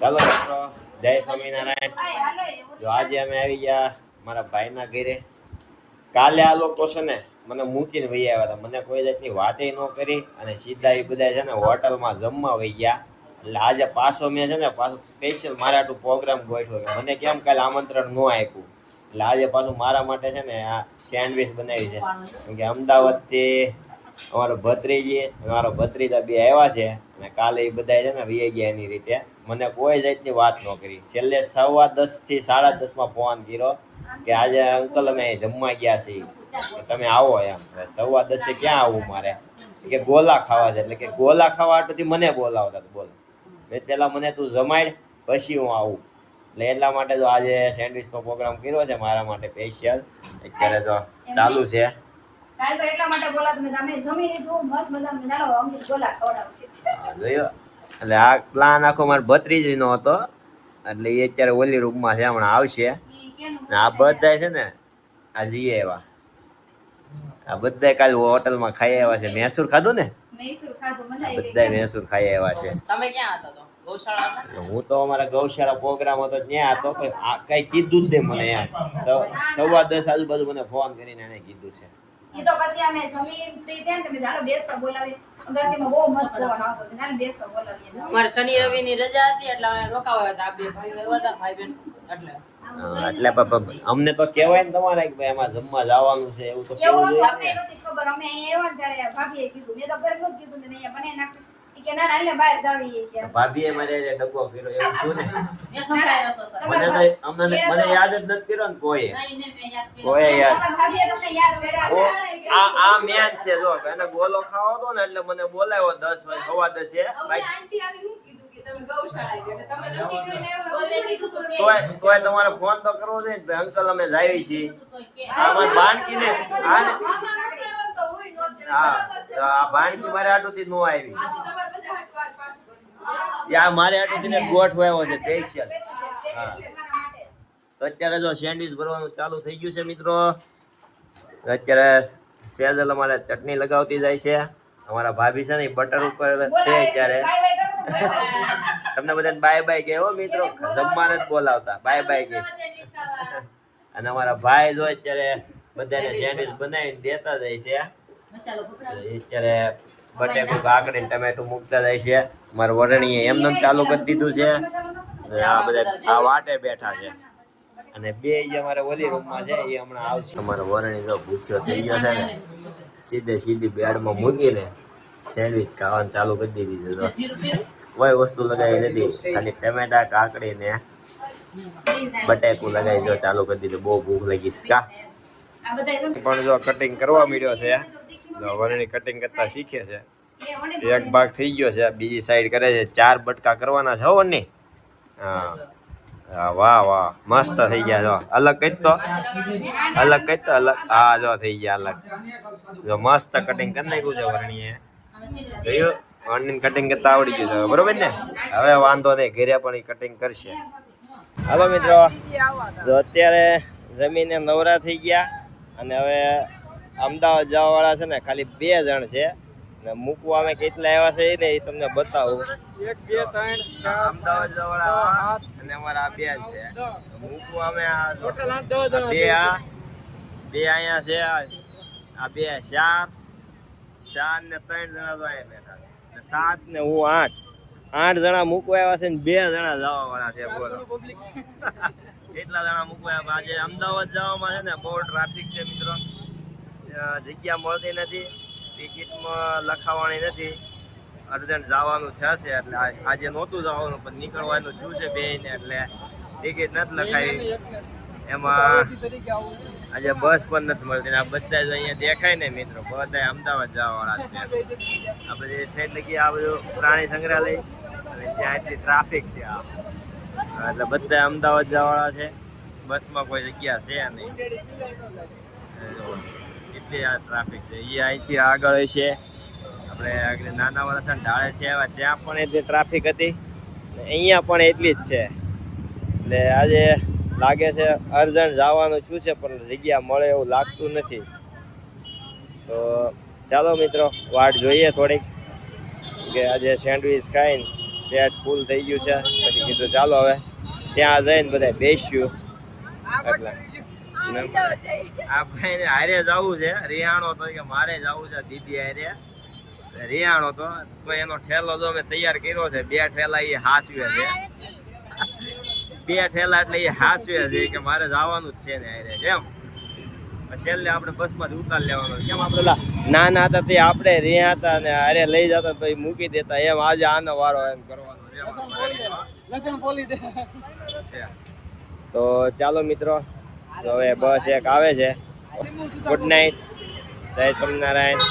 ચાલો મિત્રો, જય સ્વામિનારાયણ. જો આજે અમે આવી ગયા મારા ભાઈના ઘરે. કાલે આ લોકો છે ને મને મૂકીને વહી આવ્યા હતા, મને કોઈ જાતની વાતે ન કરી અને સીધા એ બધા છે ને હોટલમાં જમવા વહી ગયા. એટલે આજે પાછો મેં છે ને પાછું સ્પેશિયલ મારા આટલું પ્રોગ્રામ ગોઠવ્યો કે મને કેમ કાલે આમંત્રણ ન આપ્યું. એટલે આજે પાછું મારા માટે છે ને આ સેન્ડવિચ બનાવી છે. કેમ કે અમદાવાદથી અમારો ભત્રીજી મારો ભત્રીજા બે આવ્યા છે અને કાલે એ બધા છે ને વી ગયા એની રીતે. મને કોઈ જાતની વાત ન કરી. છેલ્લે 10:15 થી 10:30 ફોન કર્યો કે આજે અંકલ અમે જમવા ગયા છીએ, તમે આવો એમ. 10:15 ક્યાં આવું મારે, કે ગોલા ખાવા છે. એટલે કે ગોલા ખાવા આટલું મને બોલાવતા. બોલો પેલા મને તું જમાડ પછી હું આવું. એટલે એટલા માટે તો આજે સેન્ડવિચનો પ્રોગ્રામ કર્યો છે મારા માટે સ્પેશિયલ. અત્યારે તો ચાલુ છે. કાલ તો એટલા માટે બોલા તમે જમી લીધું મસ્ત મજાનું નાનો અમને ગોલા ખવડાવશે. જોયો. એટલે આ પ્લાન આખો મારા ભત્રીજીનો હતો. એટલે એ અત્યારે ઓલી રૂમમાં છે, હમણાં આવશે. આ બધા છે ને આ જઈએ એવા આ બધા કાલે હોટલમાં ખાઈ આવ્યા છે. મૈસૂર ખાધું ને, મૈસૂર ખાધું, મજા આવી ગઈ. બધા મૈસૂર ખાઈ આવ્યા છે. તમે ક્યાં હતા તો? ગૌશાળા હતા? હું તો અમારા ગૌશાળા પ્રોગ્રામ હતો ત્યાં હતો, પણ આ કઈ કીધું જ નહીં મને. યાર 10:15 આજુબાજુ મને ફોન કરીને એને કીધું છે. ઈ તો પછી અમે જમી ફ્રી થયા ને તમે ચાલો બેસવા બોલાવીએ. અગાસીમાં બહુ મસ્ત પવન આવતો હતો, ચાલો બેસવા બોલાવીએ. અમારે શનિ રવિ ની રજા હતી એટલે અમે રોકાવા હતા. આ બે ભાઈઓ આવ્યા હતા, ભાઈ બહેન. એટલે અમને તો કહેવાય ને તમારે કે ભાઈ એમાં જમવા જવાનું છે, એવું તો કેવું એવું જોઈએ અમને ને. નહોતી ખબર. અમે અહીંયા આવ્યા ને ત્યારે ભાભીએ કીધું, મેં તો ઘરે નહોતું કીધું, મેં અહીંયા બનાવી નાખ્યું. ઈ કે ના ના એટલે બહાર જાવી કે ભાભીએ મારે ડબ્બો કર્યો એવું શું ને. તમારા મને યાદ જ નથી કર્યો ને કોઈ યાદ. ભાભીએ તમને યાદ કર્યા. આ મેન છે. જો એને ગોલો ખાવો હતો ને એટલે મને બોલાવ્યો 10 વાગે 10:15. આંટી આવી હું કીધું કે તમે ગૌશાળા ગયા તમે નક્કી કરીને આવ્યો. તોય તમારે ફોન તો કરવો જોઈએ ને, અંકલ અમે જાવી છીએ. આમાં બાણકીને આ બાણકી મારે આટુથી નો આવી. યા મારે આટુથી ને ગોઠવાયો છે સ્પેશિયલ. તો અત્યારે જો સેન્ડવિચ ભરવાનું ચાલુ થઈ ગયું છે મિત્રો. અત્યારે સેજલ અમારે ચટણી લગાવતી જાય છે. અમારા ભાભી છે ને બટર ઉપર છે અત્યારે. તમને બધાને બાય બાય કે હો મિત્રો, જમવાને જ બોલાવતા બાય બાય કે. અને અમારા ભાઈ જો અત્યારે બધાને સેન્ડવિચ બનાવીને દેતા જાય છે. અત્યારે બટેકું કાકડી ટમેટું મૂકતા જાય છે. મારા વરણીએ એમને ચાલુ કરી દીધું છે. આ બધા આ વાટે બેઠા છે. અને બે જે અમારે ઓલી રૂમમાં છે એ હમણાં આવશે. અમારો વરણી જો ભૂખ્યો થઈ ગયો છે ને, સીધી બેડમાં મૂકીને સેન્ડવિચ ખાવાનું ચાલુ કરી દીધી છે. કોઈ વસ્તુ લગાવી નથી, ખાલી ટમેટા કાકડી ને બટેકું લગાવી જો ચાલુ કરી દીધું. બહુ ભૂખ લાગી છે કા. પણ જો કટિંગ કરવા મળ્યો છે. જો વરણી કટિંગ કરતા શીખે છે. એક ભાગ થઈ ગયો છે, બીજી સાઈડ કરે છે. 4 બટકા કરવાના છે હો વરણી. હા વાહ વાહ મસ્ત થઈ ગયા. જો અલગ કઈ તો અલગ. હા જો થઈ ગયા અલગ. જો મસ્ત કટિંગ કરી નાખ્યું છે વરણીએ. જોયું વરણી કટિંગ કરતા આવડી ગયું છે બરોબર ને. હવે વાંધો નહીં, ઘરે પણ એ કટિંગ કરશે. હાલો મિત્રો, જો અત્યારે જમીને નવરા થઈ ગયા અને હવે અમદાવાદ જવા વાળા છે ને ખાલી 2 જણ છે. ને મૂકવા અમે કેટલા આવ્યા છે ને એ તમને બતાવું. 1 2 3 4 અમદાવાદ જવા વાળા અને અમારા આ બેન છે. મૂકવા અમે બે અહીંયા છે. આ 2 4 ને 3 જણા તો અહીંયા બેઠા છે. 7 ને હું 8 જણા મૂકવા આવ્યા છે ને 2 જણા જવા વાળા છે. બોલો એટલા જણા મૂકવા આવ્યા. આજે અમદાવાદ જવામાં છે ને બહુ ટ્રાફિક છે મિત્રો. જગ્યા મળતી નથી, ટિકિટમાં લખાવવાની નથી. અર્જન્ટ જવાનું થશે એટલે આજે નહોતું જવાનું પણ નીકળવાનું થયું છે બેને, એટલે ટિકિટ નથી લખાવી. એમાં આજે બસ પણ નથી મળતી. આ બધા જ અહીંયા દેખાય ને મિત્રો, બધા અમદાવાદ જવાવાળા છે. આપણે જે ટ્રેન લગી આ બધું પ્રાણી સંગ્રહાલય અને ત્યાં એટલી ટ્રાફિક છે. એટલે બધા અમદાવાદ જવાવાળા છે. બસમાં કોઈ જગ્યા છે નહીં, એટલી આ ટ્રાફિક છે. એ અહીંથી આગળ છે આપણે નાના વરસા ઢાળે છે ત્યાં પણ એટલી ટ્રાફિક હતી, અહીંયા પણ એટલી જ છે. એટલે આજે લાગે છે અર્જન્ટ જવાનું શું છે પણ જગ્યા મળે એવું લાગતું નથી. તો ચાલો મિત્રો વાટ જોઈએ થોડીક, કે આજે સેન્ડવિચ ખાઈને પેટ ફૂલ થઈ ગયું છે, પછી કીધું ચાલો હવે ત્યાં જઈને બધા બેસ્યું એટલે આ ભાઈને હારે જવું છે રિયાણો તો કે મારે જવું છે દીદી હારે રિયાણો તો એનો ઠેલો જો મેં તૈયાર કર્યો છે 2 ઠેલા એ હાસવે છે 2 ઠેલા એટલે એ હાસવે છે કે મારે જવાનું જ છે ને હારે કેમ છેલ્લે આપણે બસમાં જ ઉતાર લેવાનો કેમ આપણે નાના હતા તે આપણે રહ્યા હતા ને હારે લઈ જતા પછી મૂકી દેતા એમ આજે આનો વારો એમ કરવાનો તો ચાલો મિત્રો તો હવે બસ એક આવે છે ગુડ નાઇટ જય સ્વામિનારાયણ